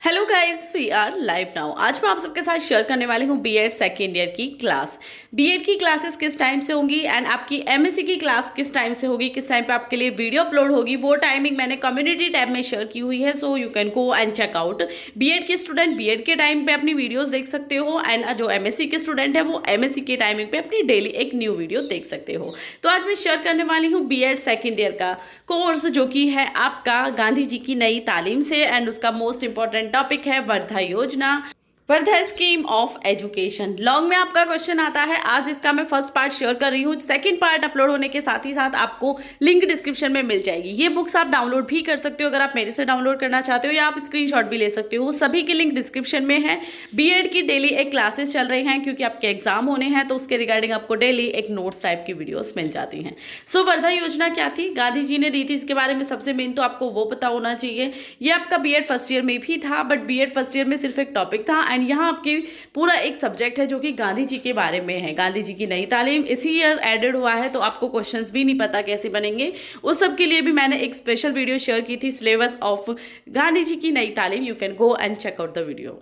Hello guys, we are live now. आज मैं आप सबके साथ शेयर करने वाली हूँ बीएड सेकेंड ईयर की क्लास। बीएड की क्लासेस किस टाइम से होंगी एंड आपकी एमएससी की क्लास किस टाइम से होगी, किस टाइम पे आपके लिए वीडियो अपलोड होगी, वो टाइमिंग मैंने कम्युनिटी टैब में शेयर की हुई है। So you can go and check out. BEd के स्टूडेंट बीएड के टाइम पे अपनी वीडियोज देख सकते हो एंड जो एमएससी के स्टूडेंट है वो एमएससी के टाइमिंग पे अपनी डेली एक न्यू वीडियो देख सकते हो। तो आज मैं शेयर करने वाली हूँ बीएड सेकेंड ईयर का कोर्स, जो कि है आपका गांधी जी की नई तालीम से, एंड उसका मोस्ट इंपॉर्टेंट टॉपिक है वर्धा योजना, Wardha scheme of education. Long में आपका क्वेश्चन आता है। आज इसका मैं फर्स्ट पार्ट शेयर कर रही हूँ। सेकंड पार्ट अपलोड होने के साथ ही साथ आपको लिंक डिस्क्रिप्शन में मिल जाएगी। ये बुक्स आप डाउनलोड भी कर सकते हो अगर आप मेरे से डाउनलोड करना चाहते हो, या आप स्क्रीनशॉट भी ले सकते हो। सभी की लिंक डिस्क्रिप्शन में है। बीएड की डेली एक क्लासेस चल रही हैं क्योंकि आपके एग्जाम होने हैं, तो उसके रिगार्डिंग आपको डेली एक नोट्स टाइप की वीडियोस मिल जाती हैं। सो वर्धा योजना क्या थी, गांधी जी ने दी थी, इसके बारे में सबसे मेन तो आपको वो पता होना चाहिए। ये आपका बीएड फर्स्ट ईयर में भी था, बट बीएड फर्स्ट ईयर में सिर्फ एक टॉपिक था एंड यहाँ आपकी पूरा एक सब्जेक्ट है जो कि गांधी जी के बारे में है। गांधी जी की नई तालीम इसी ईयर एडेड हुआ है, तो आपको क्वेश्चंस भी नहीं पता कैसे बनेंगे। उस सब के लिए भी मैंने एक स्पेशल वीडियो शेयर की थी, सिलेबस ऑफ गांधी जी की Nai Talim. You can go and check out the video.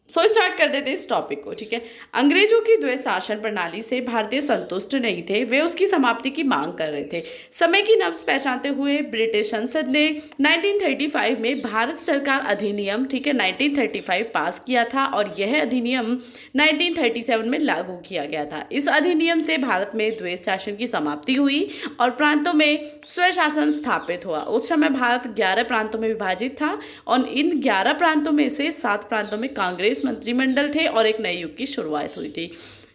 Start कर देते इस टॉपिक को, ठीक है। अंग्रेजों की द्वैत शासन प्रणाली से भारतीय संतुष्ट नहीं थे, वे उसकी समाप्ति की मांग कर रहे थे। समय की नब्ज पहचानते हुए ब्रिटिश संसद ने 1935 में भारत सरकार अधिनियम, ठीक है, 1935 पास किया था और यह अधिनियम 1937 में लागू किया गया था। इस अधिनियम से भारत में द्वैत शासन की समाप्ति हुई और प्रांतों में स्वशासन स्थापित हुआ। उस समय भारत 11 प्रांतों में विभाजित था और इन 11 प्रांतों में से 7 प्रांतों में कांग्रेस मंत्रिमंडल थे और एक नए युग की शुरुआत हुई थी।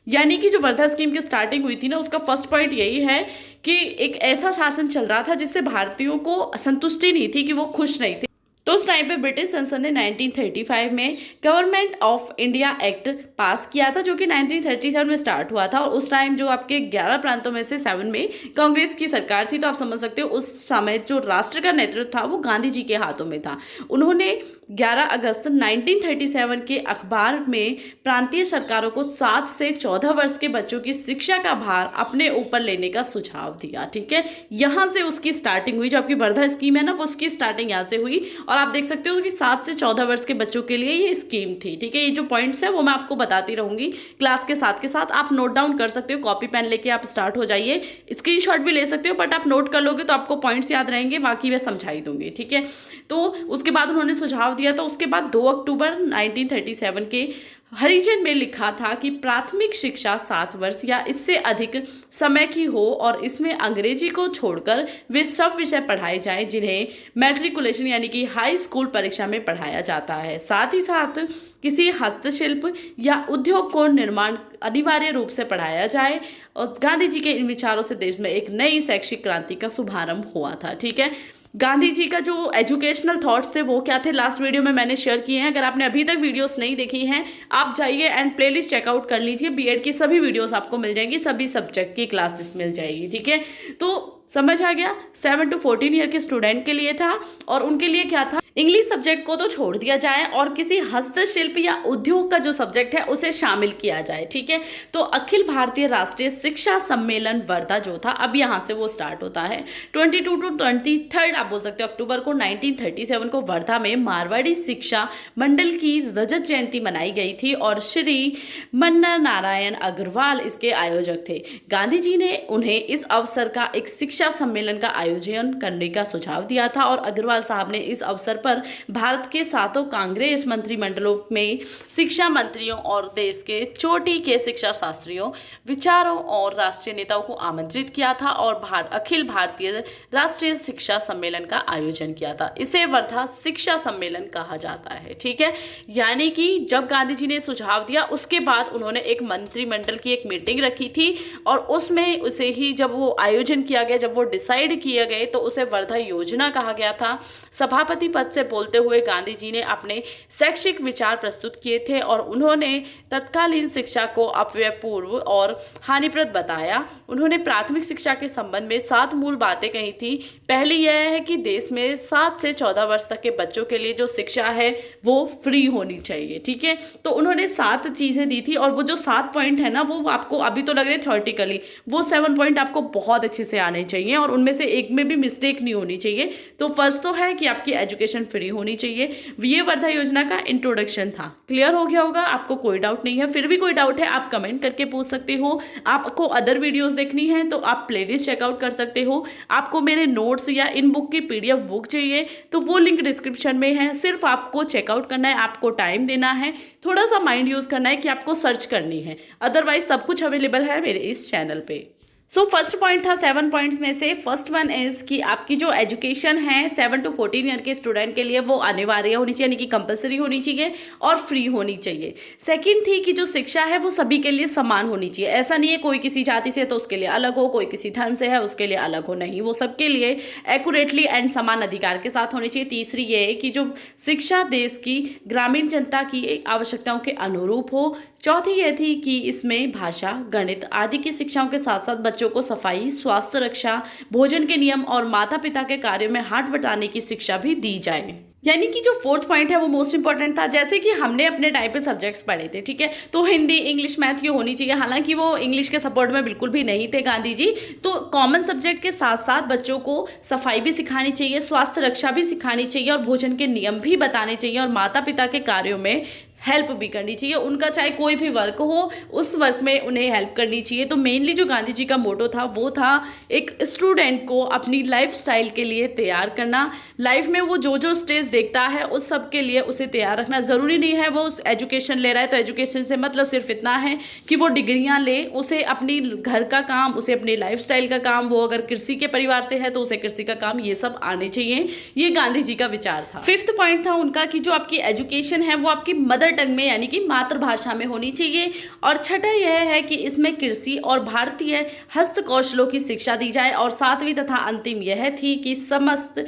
यानी कि जो वर्धा स्कीम की स्टार्टिंग हुई थी ना, उसका फर्स्ट पॉइंट यही है कि एक ऐसा शासन चल रहा था जिससे भारतीयों को संतुष्टि नहीं थी, कि वो खुश नहीं थे। तो उस टाइम पे ब्रिटिश संसद ने 1935 में गवर्नमेंट ऑफ इंडिया एक्ट पास किया था, जो कि 1937 में स्टार्ट हुआ था। और उस टाइम जो आपके 11 प्रांतों में से 7 में कांग्रेस की सरकार थी, तो आप समझ सकते हो उस समय जो राष्ट्र का नेतृत्व था वो गांधी जी के हाथों में था। उन्होंने 11 अगस्त 1937 के अखबार में प्रांतीय सरकारों को 7 से 14 वर्ष के बच्चों की शिक्षा का भार अपने ऊपर लेने का सुझाव दिया, ठीक है। यहाँ से उसकी स्टार्टिंग हुई। जो आपकी वर्धा स्कीम है ना, वो उसकी स्टार्टिंग यहाँ से हुई। और आप देख सकते हो कि 7 से 14 वर्ष के बच्चों के लिए ये स्कीम थी, ठीक है। ये जो पॉइंट्स है वो मैं आपको बताती रहूंगी क्लास के साथ आप नोट डाउन कर सकते हो। कॉपी पेन लेके आप स्टार्ट हो जाइए, स्क्रीनशॉट भी ले सकते हो, बट आप नोट कर लोगे तो आपको पॉइंट्स याद रहेंगे, बाकी मैं समझाई दूंगी, ठीक है। तो उसके बाद उन्होंने सुझाव दिया। तो उसके बाद 2 अक्टूबर 1937 के हरिजन में लिखा था कि प्राथमिक शिक्षा 7 वर्ष या इससे अधिक समय की हो और इसमें अंग्रेजी को छोड़कर वे सब विषय पढ़ाए जाएं जिन्हें मैट्रिकुलेशन यानी कि हाई स्कूल परीक्षा में पढ़ाया जाता है। साथ ही साथ किसी हस्तशिल्प या उद्योग को निर्माण अनिवार्य रूप से पढ़ाया जाए। और गांधी जी के इन विचारों से देश में एक नई शैक्षिक क्रांति का शुभारंभ हुआ था, ठीक है। गांधी जी का जो एजुकेशनल थॉट्स थे वो क्या थे, लास्ट वीडियो में मैंने शेयर किए हैं। अगर आपने अभी तक वीडियोस नहीं देखी हैं, आप जाइए एंड प्लेलिस्ट चेकआउट कर लीजिए। बीएड की सभी वीडियोस आपको मिल जाएंगी, सभी सब्जेक्ट की क्लासेस मिल जाएगी, ठीक है। तो समझ आ गया। 7 to 14 ईयर के स्टूडेंट के लिए था और उनके लिए क्या था, इंग्लिश सब्जेक्ट को तो छोड़ दिया जाए और किसी हस्तशिल्प या उद्योग का जो सब्जेक्ट है उसे शामिल किया जाए, ठीक है। तो अखिल भारतीय राष्ट्रीय शिक्षा सम्मेलन वर्धा जो था, अब यहाँ से वो स्टार्ट होता है 22 to 23 आप बोल सकते हो अक्टूबर को 1937 को वर्धा में मारवाड़ी शिक्षा मंडल की रजत जयंती मनाई गई थी और श्री मन्ना नारायण अग्रवाल इसके आयोजक थे। गांधी जी ने उन्हें इस अवसर का एक शिक्षा सम्मेलन का आयोजन करने का सुझाव दिया था और अग्रवाल साहब ने इस अवसर पर भारत के 7 कांग्रेस मंत्रिमंडलों में शिक्षा मंत्रियों और देश के चोटी के शिक्षा शास्त्रियों, विचारों और राष्ट्रीय नेताओं को आमंत्रित किया था और अखिल भारतीय राष्ट्रीय शिक्षा सम्मेलन का आयोजन किया था। इसे वर्धा शिक्षा सम्मेलन कहा जाता है, ठीक है। यानी कि जब गांधी जी ने सुझाव दिया उसके बाद उन्होंने एक मंत्रिमंडल की एक मीटिंग रखी थी और उसमें उसे ही जब वो आयोजन किया गया, जब वो डिसाइड किए गए, तो उसे वर्धा योजना कहा गया था। सभापति पद से बोलते हुए गांधी जी ने अपने शैक्षिक विचार प्रस्तुत किए थे और उन्होंने तत्कालीन शिक्षा को अपव्ययपूर्ण और हानिप्रद बताया। उन्होंने प्राथमिक शिक्षा के संबंध में 7 मूल बातें कही थी। पहली यह है कि देश में 7 से 14 वर्ष तक के बच्चों के लिए जो शिक्षा है वो फ्री होनी चाहिए, ठीक है। तो उन्होंने 7 चीजें दी थी और वो जो 7 पॉइंट है ना, वो आपको अभी तो लग रहे थ्योरेटिकली, वो 7 पॉइंट आपको बहुत अच्छे से आने चाहिए और उनमें से एक में भी मिस्टेक नहीं होनी चाहिए। तो फर्स्ट तो है कि आपकी एजुकेशन फ्री होनी चाहिए। ये वर्धा योजना का इंट्रोडक्शन था। क्लियर हो गया होगा, आपको कोई डाउट नहीं है। फिर भी कोई डाउट है आप कमेंट करके पूछ सकते हो। आपको अदर वीडियोस देखनी है तो आप प्लेलिस्ट चेकआउट कर सकते हो। आपको मेरे नोट्स या इन बुक की PDF बुक चाहिए तो वो लिंक डिस्क्रिप्शन में है। सिर्फ आपको चेकआउट करना है, आपको टाइम देना है, थोड़ा सा माइंड यूज करना है कि आपको सर्च करनी है। अदरवाइज सब कुछ अवेलेबल है मेरे इस चैनल पे। सो फर्स्ट पॉइंट था 7 पॉइंट्स में से। फर्स्ट वन इज कि आपकी जो एजुकेशन है 7 to 14 ईयर के स्टूडेंट के लिए वो अनिवार्य होनी चाहिए, यानी कि कंपलसरी होनी चाहिए और फ्री होनी चाहिए। सेकंड थी कि जो शिक्षा है वो सभी के लिए समान होनी चाहिए। ऐसा नहीं है कोई किसी जाति से तो उसके लिए अलग हो, कोई किसी धर्म से है उसके लिए अलग हो, नहीं, वो सबके लिए एक्यूरेटली एंड समान अधिकार के साथ होनी चाहिए। तीसरी ये है कि जो शिक्षा देश की ग्रामीण जनता की आवश्यकताओं के अनुरूप हो। चौथी ये थी कि इसमें भाषा, गणित आदि की शिक्षाओं के साथ साथ बच्चों को सफाई, स्वास्थ्य रक्षा, भोजन के नियम और माता पिता के कार्यों में हाथ बटाने की शिक्षा भी दी जाए। यानी कि जो फोर्थ पॉइंट है वो मोस्ट इंपॉर्टेंट था। जैसे कि हमने अपने टाइम पे सब्जेक्ट्स पढ़े थे, ठीक है, तो हिंदी, इंग्लिश, मैथ ये होनी चाहिए। हालांकि वो इंग्लिश के सपोर्ट में बिल्कुल भी नहीं थे गांधी जी। तो कॉमन सब्जेक्ट के साथ साथ बच्चों को सफाई भी सिखानी चाहिए, स्वास्थ्य रक्षा भी सिखानी चाहिए और भोजन के नियम भी बताने चाहिए और माता पिता के कार्यों में हेल्प भी करनी चाहिए। उनका चाहे कोई भी वर्क हो उस वर्क में उन्हें हेल्प करनी चाहिए। तो मेनली जो गांधी जी का मोटो था वो था एक स्टूडेंट को अपनी लाइफ स्टाइल के लिए तैयार करना। लाइफ में वो जो जो स्टेज देखता है उस सब के लिए उसे तैयार रखना। ज़रूरी नहीं है वो उस एजुकेशन ले रहा है तो एजुकेशन से मतलब सिर्फ इतना है कि वो डिग्रियाँ ले, उसे अपनी घर का काम, उसे अपनी लाइफ स्टाइल का काम, वो अगर कृषि के परिवार से है तो उसे कृषि का काम, ये सब आने चाहिए। ये गांधी जी का विचार था। फिफ्थ पॉइंट था उनका कि जो आपकी एजुकेशन है वो आपकी मदर टंग में यानी कि मातृभाषा में होनी चाहिए। और छठा यह है कि इसमें कृषि और भारतीय हस्तकौशलों की शिक्षा दी जाए। और सातवीं तथा अंतिम यह थी कि समस्त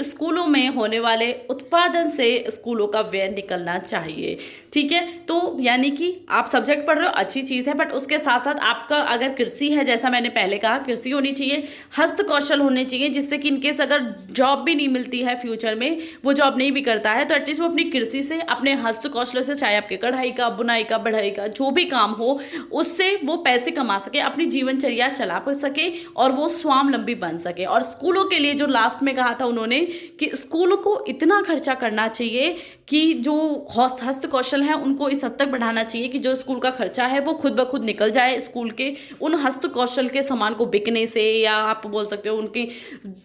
स्कूलों में होने वाले उत्पादन से स्कूलों का व्यय निकलना चाहिए। ठीक है, तो यानी कि आप सब्जेक्ट पढ़ रहे हो, अच्छी चीज़ है, बट उसके साथ साथ आपका अगर कृषि है, जैसा मैंने पहले कहा, कृषि होनी चाहिए, हस्तकौशल होने चाहिए, जिससे कि इनकेस अगर जॉब भी नहीं मिलती है फ्यूचर में, वो जॉब नहीं भी करता है तो एटलीस्ट वो अपनी कृषि से, अपने हस्तकौशलों से, चाहे आपके कढ़ाई का, बुनाई का, बढ़ाई का, जो भी काम हो, उससे वो पैसे कमा सके, अपनी जीवनचर्या चला सके और वो स्वावलंबी बन सके। और स्कूलों के लिए जो लास्ट में कहा था उन्होंने कि स्कूलों को इतना खर्चा करना चाहिए कि जो हस्तकौशल हैं उनको इस हद तक बढ़ाना चाहिए कि जो स्कूल का खर्चा है वो खुद ब खुद निकल जाए स्कूल के उन हस्तकौशल के सामान को बिकने से, या आप बोल सकते हो उनकी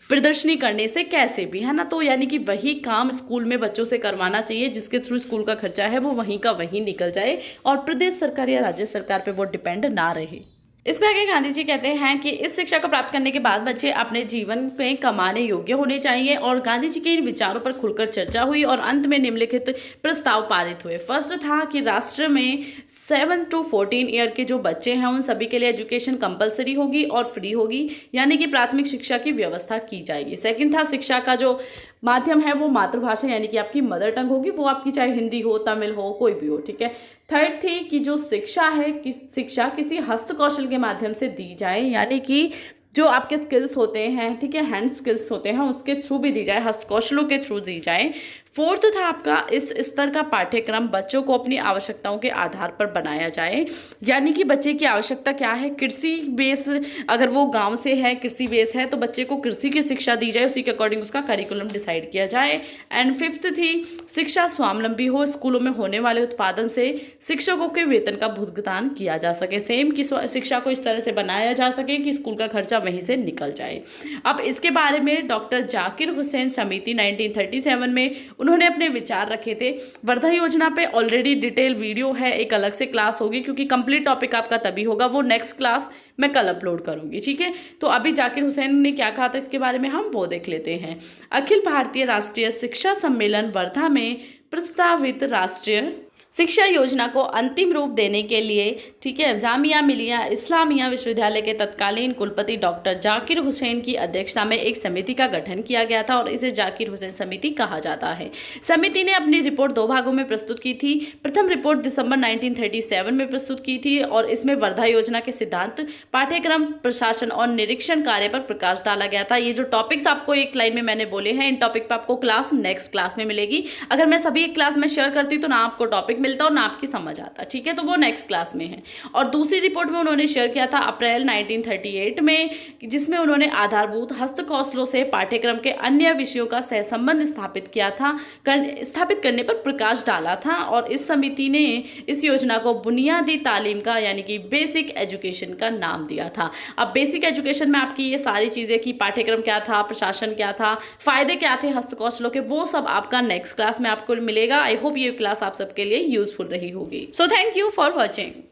प्रदर्शनी करने से, कैसे भी, है ना। तो यानी कि वही काम स्कूल में बच्चों से करवाना चाहिए जिसके थ्रू स्कूल का खर्चा है वो वहीं का वहीं निकल जाए और प्रदेश सरकार या राज्य सरकार पे वो डिपेंड ना रहे। इसमें आगे गांधी जी कहते हैं कि इस शिक्षा को प्राप्त करने के बाद बच्चे अपने जीवन में कमाने योग्य होने चाहिए। और गांधी जी के इन विचारों पर खुलकर चर्चा हुई और अंत में निम्नलिखित प्रस्ताव पारित हुए। फर्स्ट था कि राष्ट्र में 7 to 14 ईयर के जो बच्चे हैं उन सभी के लिए एजुकेशन कंपलसरी होगी और फ्री होगी, यानी कि प्राथमिक शिक्षा की व्यवस्था की जाएगी। सेकंड था शिक्षा का जो माध्यम है वो मातृभाषा यानी कि आपकी मदर टंग होगी, वो आपकी चाहे हिंदी हो, तमिल हो, कोई भी हो, ठीक है। थर्ड थी कि जो शिक्षा है शिक्षा किसी हस्तकौशल के माध्यम से दी जाए, यानी कि जो आपके स्किल्स होते हैं, ठीक है, हैंड स्किल्स होते हैं, उसके थ्रू भी दी जाए, हस्तकौशलों के थ्रू दी जाए। फोर्थ था आपका इस स्तर का पाठ्यक्रम बच्चों को अपनी आवश्यकताओं के आधार पर बनाया जाए, यानी कि बच्चे की आवश्यकता क्या है, कृषि बेस, अगर वो गांव से है, कृषि बेस है, तो बच्चे को कृषि की शिक्षा दी जाए, उसी के अकॉर्डिंग उसका करिकुलम डिसाइड किया जाए। एंड फिफ्थ थी शिक्षा स्वावलंबी हो, स्कूलों में होने वाले उत्पादन से शिक्षकों के वेतन का भुगतान किया जा सके, सेम की शिक्षा को इस तरह से बनाया जा सके कि स्कूल का खर्चा वहीं से निकल जाए। अब इसके बारे में डॉक्टर जाकिर हुसैन समिति 1937 में उन्होंने अपने विचार रखे थे। वर्धा योजना पे ऑलरेडी डिटेल वीडियो है, एक अलग से क्लास होगी क्योंकि कंप्लीट टॉपिक आपका तभी होगा, वो नेक्स्ट क्लास मैं कल अपलोड करूंगी, ठीक है। तो अभी जाकिर हुसैन ने क्या कहा था इसके बारे में हम वो देख लेते हैं। अखिल भारतीय राष्ट्रीय शिक्षा सम्मेलन वर्धा में प्रस्तावित राष्ट्रीय शिक्षा योजना को अंतिम रूप देने के लिए, ठीक है, जामिया मिलिया इस्लामिया विश्वविद्यालय के तत्कालीन कुलपति डॉक्टर जाकिर हुसैन की अध्यक्षता में एक समिति का गठन किया गया था और इसे जाकिर हुसैन समिति कहा जाता है। समिति ने अपनी रिपोर्ट 2 भागों में प्रस्तुत की थी। प्रथम रिपोर्ट दिसंबर 1937 में प्रस्तुत की थी और इसमें वर्धा योजना के सिद्धांत, पाठ्यक्रम, प्रशासन और निरीक्षण कार्य पर प्रकाश डाला गया था। ये जो टॉपिक्स आपको एक लाइन में मैंने बोले हैं, इन टॉपिक पर आपको क्लास नेक्स्ट क्लास में मिलेगी। अगर मैं सभी एक क्लास में शेयर करती हूँ तो ना आपको टॉपिक मिलता और ना आपकी समझ आता, ठीक है, तो वो नेक्स्ट क्लास में है। और दूसरी रिपोर्ट में उन्होंने शेयर किया था अप्रैल 1938 में, जिसमें उन्होंने आधारभूत हस्तकौशलों से पाठ्यक्रम के अन्य विषयों का सहसंबंध स्थापित किया था, स्थापित करने पर प्रकाश डाला था। और इस समिति ने इस योजना को बुनियादी तालीम का यानी कि बेसिक एजुकेशन का नाम दिया था। अब बेसिक एजुकेशन में आपकी ये सारी चीज़ें कि पाठ्यक्रम क्या था, प्रशासन क्या था, फायदे क्या थे हस्तकौशलों के, वो सब आपका नेक्स्ट क्लास में आपको मिलेगा। आई होप ये क्लास आप सबके लिए यूजफुल रही होगी। So thank you for watching.